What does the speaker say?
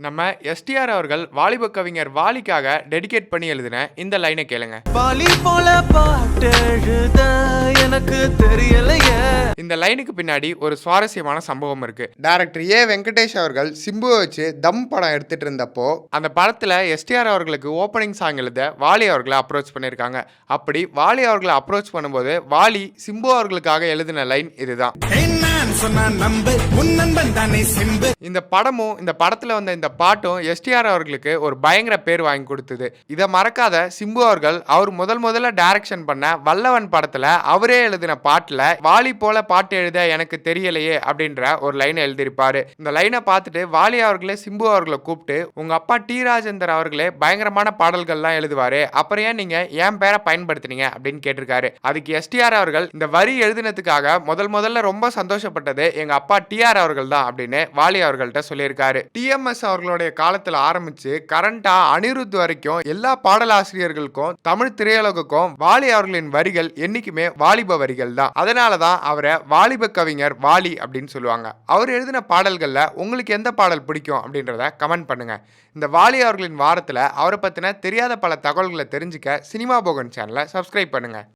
நம்ம எஸ்டிஆர் அவர்கள் வாலிப கவிஞர் வாலிக்காக டெடிகேட் பண்ணி எழுதின இந்த லைனை கேளுங்க. வாலி போல பாட்டு எழுத எனக்கு தெரியலையே. இந்த லைனுக்கு பின்னாடி ஒரு சுவாரஸ்யமான சம்பவம் இருக்கு. டைரக்டர் வெங்கடேஷ் அவர்கள் சிம்புவை வச்சு தம் படம் எடுத்துட்டு இருந்தப்போ அந்த படத்துல எஸ்டிஆர் அவர்களுக்கு ஓப்பனிங் சாங் எழுத வாலி அவர்களை அப்ரோச் பண்ணியிருக்காங்க. அப்படி வாலி அவர்களை அப்ரோச் பண்ணும்போது வாலி சிம்பு அவர்களுக்காக எழுதின லைன் இதுதான். இந்த படமும் இந்த படத்துல வந்த இந்த பாட்டும் எஸ்டிஆர் அவர்களுக்கு ஒரு பயங்கர பேர் வாங்கி கொடுத்தது. இதை மறக்காத சிம்பு அவர்கள் அவர் முதல்ல டைரக்ஷன் பண்ண வல்லவன் படத்துல அவரே எழுதின பாட்டுல வாலி போல பாட்டு எழுத எனக்கு தெரியலையே அப்படின்ற ஒரு லைன் எழுதியிருப்பாரு. இந்த லைனை பார்த்துட்டு வாலி அவர்களே சிம்பு அவர்களை கூப்பிட்டு, உங்க அப்பா டி ராஜேந்தர் அவர்களே பயங்கரமான பாடல்கள்லாம் எழுதுவாரு, அப்புறம் ஏன் நீங்க என் பேரை பயன்படுத்தினீங்க அப்படின்னு கேட்டிருக்காரு. அதுக்கு எஸ்டிஆர் அவர்கள் இந்த வரி எழுதினதுக்காக முதல்ல ரொம்ப சந்தோஷப்பட்டது எங்க அப்பா டிஆர் அவர்கள் தான் அப்படின்னு வாலி அவர்கள்ட்ட சொல்லியிருக்காரு. டிஎம்எஸ் அவர்களுடைய காலத்துல ஆரம்பிச்சு கரண்டா அனிருத் வரைக்கும் எல்லா பாடலாசிரியர்களுக்கும் தமிழ் திரையுலகுக்கும் வாலி அவர்களின் வரிகள் என்னைக்குமே வாலிப வரிகள் தான். அதனாலதான் அவரை வாலிப கவிஞர் வாலி அப்படின்னு சொல்லுவாங்க. அவர் எழுதின பாடல்கள்ல உங்களுக்கு எந்த பாடல் பிடிக்கும் அப்படின்றத கமெண்ட் பண்ணுங்க. இந்த வாலி அவர்களின் வாரத்துல அவரை பத்தின தெரியாத பல தகவல்களை தெரிஞ்சுக்க சினிமா போகன் சேனலை சப்ஸ்கிரைப் பண்ணுங்க.